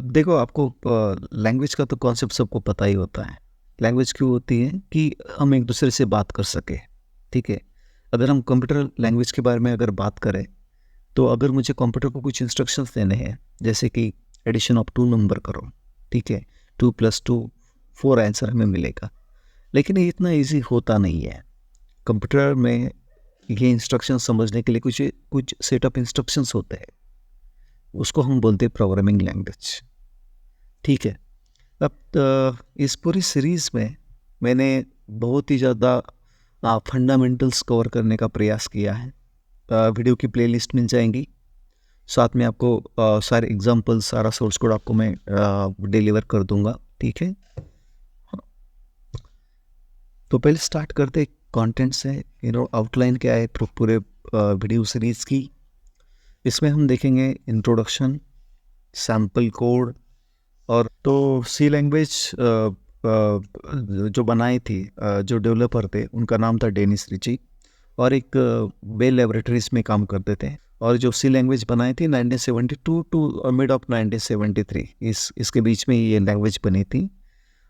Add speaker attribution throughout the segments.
Speaker 1: देखो आपको लैंग्वेज का तो कॉन्सेप्ट सबको पता ही होता है। लैंग्वेज क्यों होती है कि हम एक दूसरे से बात कर सके, ठीक है। अगर हम कंप्यूटर लैंग्वेज के बारे में अगर बात करें, तो अगर मुझे कंप्यूटर को कुछ इंस्ट्रक्शंस देने हैं, जैसे कि एडिशन ऑफ टू नंबर करो, ठीक है, 2 + 2 4 आंसर हमें मिलेगा। लेकिन ये इतना ईजी होता नहीं है। कंप्यूटर में ये इंस्ट्रक्शन समझने के लिए कुछ कुछ सेट ऑफ इंस्ट्रक्शंस होते हैं, उसको हम बोलते हैं प्रोग्रामिंग लैंग्वेज, ठीक है। अब इस पूरी सीरीज़ में मैंने बहुत ही ज़्यादा फंडामेंटल्स कवर करने का प्रयास किया है। वीडियो की प्लेलिस्ट मिल जाएंगी, साथ में आपको सारे एग्जांपल्स, सारा सोर्स कोड आपको मैं डिलीवर कर दूंगा, ठीक है। तो पहले स्टार्ट करते कंटेंट से। आउटलाइन क्या है पूरे वीडियो सीरीज़ की। इसमें हम देखेंगे इंट्रोडक्शन, सैम्पल कोड। और तो सी लैंग्वेज जो बनाई थी, जो डेवलपर थे, उनका नाम था डेनिस रिची, और एक बेल लेबोरेटरीज में काम करते थे। और जो सी लैंग्वेज बनाई थी 1972 टू मिड ऑफ 1973, इसके बीच में ये लैंग्वेज बनी थी।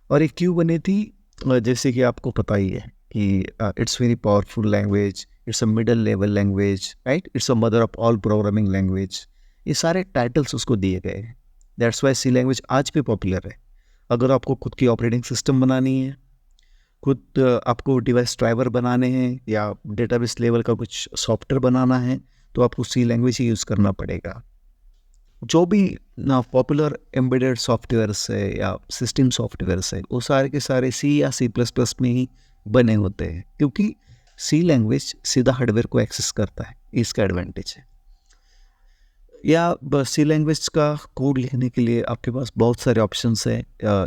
Speaker 1: और ये क्यों बनी थी? जैसे कि आपको पता ही है कि it's very powerful language, it's a middle level language, right, it's a mother of all programming language. ये सारे टाइटल्स उसको दिए गए हैं। दैट्स वाई सी लैंग्वेज आज भी पॉपुलर है। अगर आपको खुद की ऑपरेटिंग सिस्टम बनानी है, खुद आपको डिवाइस ड्राइवर बनाने हैं, या डेटाबेस लेवल का कुछ सॉफ्टवेयर बनाना है, तो आपको सी लैंग्वेज ही यूज़ करना पड़ेगा। जो भी ना पॉपुलर एम्बेडेड सॉफ्टवेयर्स है या सिस्टम सॉफ्टवेयर्स है, वो सारे के सारे सी या C++ में ही बने होते हैं, क्योंकि सी लैंग्वेज सीधा हार्डवेयर को एक्सेस करता है। इसका एडवांटेज है। या सी लैंग्वेज का कोड लिखने के लिए आपके पास बहुत सारे ऑप्शंस हैं।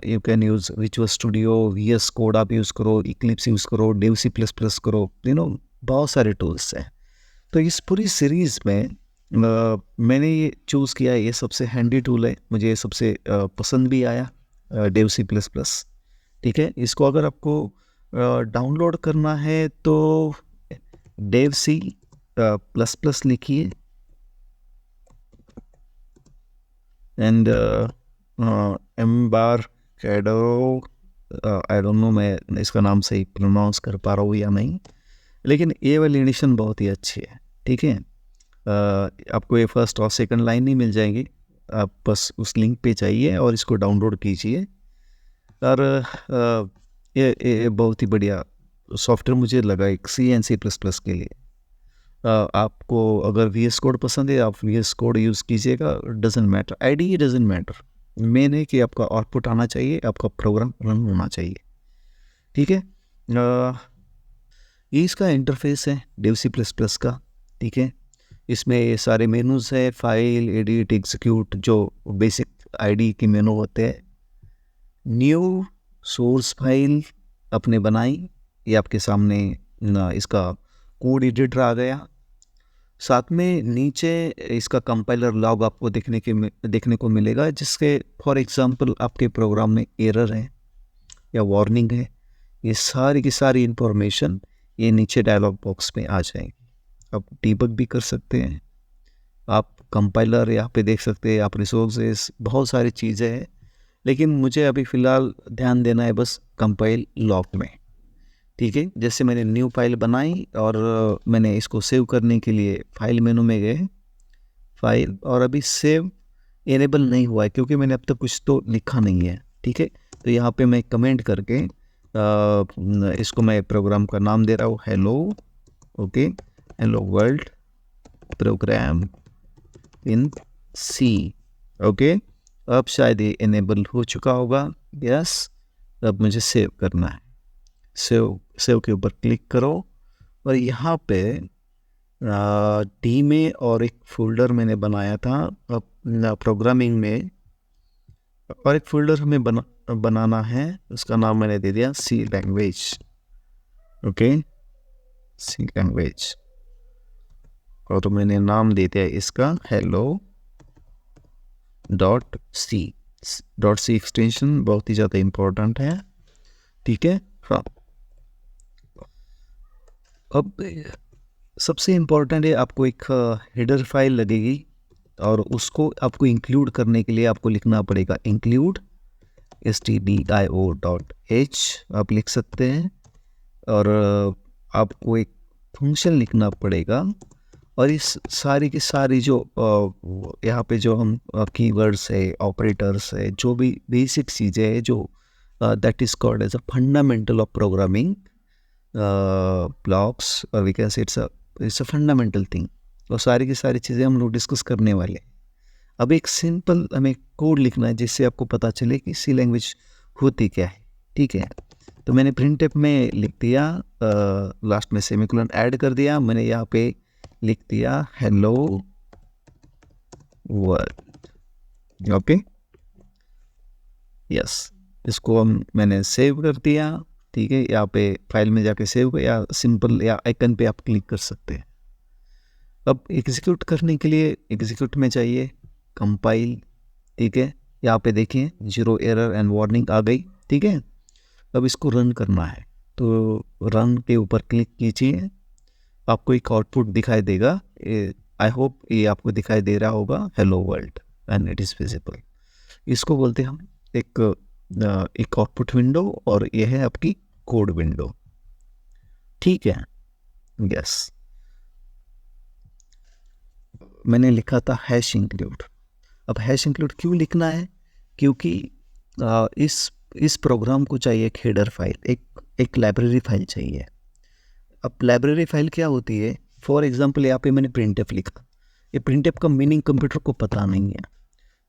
Speaker 1: You can use visual studio, VS code आप यूज़ करो, इक्लिप्स यूज़ करो, डेव C++ करो, बहुत सारे टूल्स हैं। तो इस पूरी सीरीज़ में मैंने ये चूज़ किया, ये सबसे हैंडी टूल है, मुझे ये सबसे पसंद भी आया, डेव C++, ठीक है। इसको अगर आपको डाउनलोड करना है तो डेव C++ लिखिए, एंड एम्बारकेडो, आई डोंट नो मैं इसका नाम सही प्रोनाउंस कर पा रहा हूँ या नहीं, लेकिन ये वाली एडिशन बहुत ही अच्छी है, ठीक है। आपको ये फर्स्ट और सेकंड लाइन ही मिल जाएगी। आप बस उस लिंक पे जाइए और इसको डाउनलोड कीजिए। और ये बहुत ही बढ़िया सॉफ्टवेयर मुझे लगा एक C++ के लिए। आपको अगर VS कोड पसंद है, आप VS कोड यूज़ कीजिएगा, doesn't matter, IDE doesn't matter. Main है कि आपका आउटपुट आना चाहिए, आपका प्रोग्राम रन होना चाहिए, ठीक है। ये इसका इंटरफेस है डेव C++ का, ठीक है। इसमें ये सारे मेनूज़ है, फाइल, एडिट, एग्जीक्यूट, जो बेसिक IDE के मेनू होते हैं। न्यू सोर्स फाइल अपने बनाई, ये आपके सामने इसका कोड एडिटर आ गया। साथ में नीचे इसका कंपाइलर लॉग आपको देखने को मिलेगा, जिसके फॉर एग्जांपल आपके प्रोग्राम में एरर है या वार्निंग है, ये सारी की सारी इंफॉर्मेशन ये नीचे डायलॉग बॉक्स में आ जाएगी। आप डीबग भी कर सकते हैं, आप कंपाइलर यहाँ पे देख सकते हैं, आप रिसोर्सेज, बहुत सारी चीज़ें हैं। लेकिन मुझे अभी फ़िलहाल ध्यान देना है बस कंपाइल लॉग में, ठीक है। जैसे मैंने न्यू फाइल बनाई और मैंने इसको सेव करने के लिए फाइल मेनू में गए, फाइल, और अभी सेव इनेबल नहीं हुआ है क्योंकि मैंने अब तक कुछ तो लिखा नहीं है, ठीक है। तो यहाँ पे मैं कमेंट करके इसको मैं प्रोग्राम का नाम दे रहा हूँ hello, okay, hello world program in C, okay. अब शायद ये इनेबल हो चुका होगा, यस। अब मुझे सेव करना है, सेव के ऊपर क्लिक करो, और यहाँ पे डी में और एक फोल्डर मैंने बनाया था प्रोग्रामिंग में, और एक फोल्डर हमें बनाना है, उसका नाम मैंने दे दिया सी लैंग्वेज, ओके, सी लैंग्वेज। और तो मैंने नाम दे दिया इसका हेलो .c। .c एक्सटेंशन बहुत ही ज़्यादा इम्पोर्टेंट है, ठीक है। हाँ, अब सबसे इम्पोर्टेंट है, आपको एक हेडर फाइल लगेगी, और उसको आपको इंक्लूड करने के लिए आपको लिखना पड़ेगा इंक्लूड stdio.h आप लिख सकते हैं, और आपको एक फंक्शन लिखना पड़ेगा। और इस सारी की सारी जो यहाँ पे जो हम कीवर्ड्स है, ऑपरेटर्स है, जो भी बेसिक चीज़ें हैं, जो that is called as a fundamental of programming blocks, और we can say it's a fundamental thing. और सारी की सारी चीज़ें हम लोग डिस्कस करने वाले हैं। अब एक सिंपल हमें कोड लिखना है जिससे आपको पता चले कि सी लैंग्वेज होती क्या है। ठीक है, तो मैंने प्रिंटफ में लिख दिया, लास्ट में सेमीकोलन ऐड कर दिया, मैंने यहाँ पे लिख दिया हेलो वर्ल्ड। ओके, यस, इसको मैंने सेव कर दिया। ठीक है, यहाँ पे फाइल में जाके सेव कर, या सिंपल या आइकन पे आप क्लिक कर सकते हैं। अब एग्जीक्यूट करने के लिए एग्जीक्यूट में चाहिए कंपाइल। ठीक है, यहाँ पे देखिए 0 एरर एंड वार्निंग आ गई। ठीक है, अब इसको रन करना है, तो रन के ऊपर क्लिक कीजिए, आपको एक आउटपुट दिखाई देगा। आई होप ये आपको दिखाई दे रहा होगा, hello world, and it is visible. इसको बोलते हैं हम एक आउटपुट विंडो, और ये है आपकी कोड विंडो। ठीक है, यस, मैंने लिखा था हैश इंक्लूड। अब हैश इंक्लूड क्यों लिखना है? क्योंकि इस प्रोग्राम को चाहिए एक हेडर फाइल, एक लाइब्रेरी फाइल चाहिए। अब लाइब्रेरी फाइल क्या होती है? फॉर एग्जांपल यहाँ पे मैंने प्रिंटफ लिखा, ये प्रिंटफ का मीनिंग कंप्यूटर को पता नहीं है,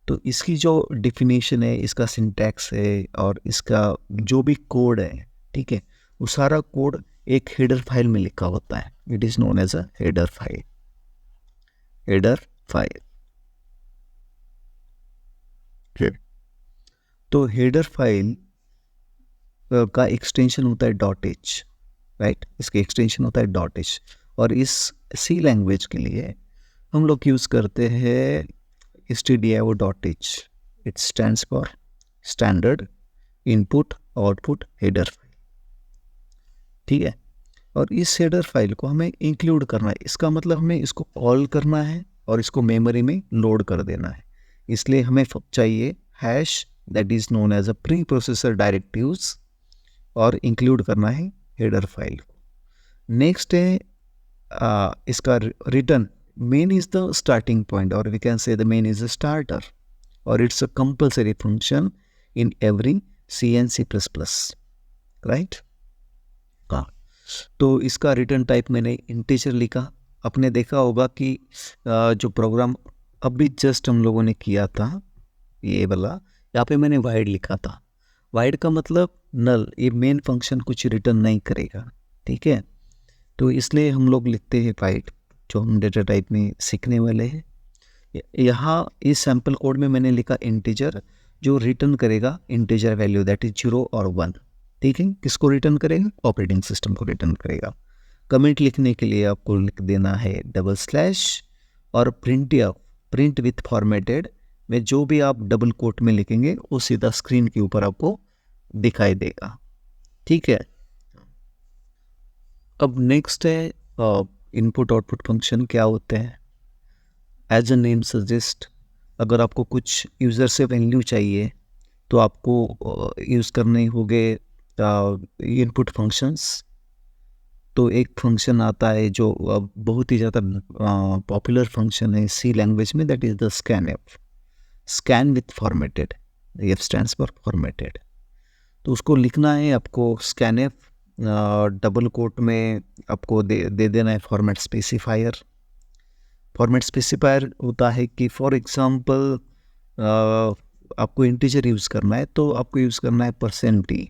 Speaker 1: तो इसकी जो डिफिनीशन है, इसका सिंटैक्स है, और इसका जो भी कोड है, ठीक है, वो सारा कोड एक हेडर फाइल में लिखा होता है। It is known as a header file. Header file, तो हेडर फाइल का एक्सटेंशन होता है .h, राइट, इसका एक्सटेंशन होता है .h। और इस सी लैंग्वेज के लिए हम लोग यूज़ करते हैं stdio.h। It stands for standard input output header file. ठीक है, और इस हेडर फाइल को हमें इंक्लूड करना है, इसका मतलब हमें इसको कॉल करना है और इसको मेमोरी में लोड कर देना है। इसलिए हमें चाहिए hash, that is known as a pre processor directives, और इंक्लूड करना है हेडर फाइल को। नेक्स्ट है इसका return. Main is the starting point, और we can say the main is the starter, और it's a compulsory function in every C and C++, right. हाँ, तो इसका रिटर्न टाइप मैंने इंटीजर लिखा। आपने देखा होगा कि जो प्रोग्राम अभी जस्ट हम लोगों ने किया था, ये वाला, यहाँ पे मैंने वाइड लिखा था। वाइड का मतलब नल, ये मेन फंक्शन कुछ रिटर्न नहीं करेगा। ठीक है, तो इसलिए हम लोग लिखते हैं वाइड, जो हम डेटा टाइप में सीखने वाले हैं। यहाँ इस सैम्पल कोड में मैंने लिखा इंटीजर, जो रिटर्न करेगा इंटीजर वैल्यू, दैट इज 0 और 1। ठीक है, किसको रिटर्न करेगा? ऑपरेटिंग सिस्टम को रिटर्न करेगा। कमेंट लिखने के लिए आपको लिख देना है // और प्रिंट विथ फॉर्मेटेड में जो भी आप डबल कोट में लिखेंगे वो सीधा स्क्रीन के ऊपर आपको दिखाई देगा। ठीक है, अब नेक्स्ट है इनपुट आउटपुट फंक्शन क्या होते हैं। एज अ नेम सजेस्ट, अगर आपको कुछ यूज़र से वैल्यू चाहिए तो आपको यूज़ करने होंगे इनपुट फंक्शंस। तो एक फंक्शन आता है जो बहुत ही ज़्यादा पॉपुलर फंक्शन है सी लैंग्वेज में, that is the scanf, scan with formatted. F stands for formatted. तो उसको लिखना है आपको स्कैनफ, डबल कोट में आपको दे देना है फॉर्मेट स्पेसिफायर। फॉर्मेट स्पेसिफायर होता है कि फॉर एग्जांपल आपको इंटीजर यूज़ करना है, तो आपको यूज़ करना है %t।